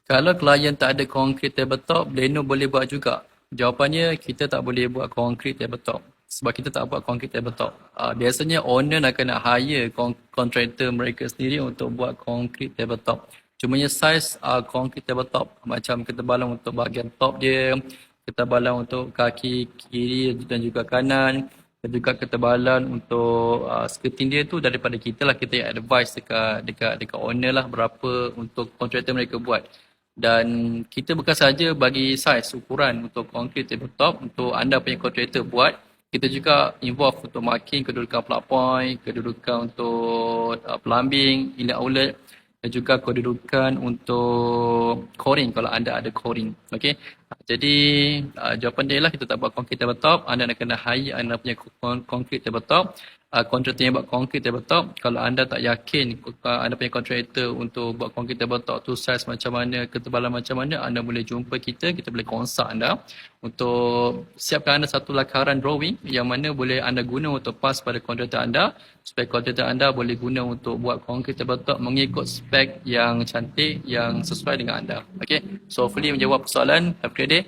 Kalau klien tak ada concrete tabletop, Leno boleh buat juga. Jawapannya, kita tak boleh buat concrete tabletop. Sebab kita tak buat concrete tabletop. Biasanya owner akan nak hire kontraktor mereka sendiri untuk buat concrete tabletop. Cumanya saiz concrete tabletop macam ketebalan untuk bahagian top dia, ketebalan untuk kaki kiri dan juga kanan, dan juga ketebalan untuk skirting dia tu daripada kita lah, kita yang advice dekat owner lah berapa untuk kontraktor mereka buat. Dan kita bukan saja bagi saiz ukuran untuk concrete tabletop untuk anda punya kontraktor buat, kita juga involve untuk marking kedudukan plug point, kedudukan untuk plumbing, inlet outlet, dan juga kedudukan untuk coring kalau anda ada coring. Okey. Jadi jawapan dia ialah kita tak buat concrete tabletop, anda nak kena hire anda punya concrete tabletop. Kontraktor yang buat concrete tabletop, kalau anda tak yakin anda punya kontraktor untuk buat concrete tabletop tu saiz macam mana, ketebalan macam mana, anda boleh jumpa kita boleh consult anda untuk siapkan anda satu lakaran drawing yang mana boleh anda guna untuk pass pada kontraktor anda supaya kontraktor anda boleh guna untuk buat concrete tabletop mengikut spek yang cantik, yang sesuai dengan anda. Okay, so hopefully menjawab persoalan. Have a great day.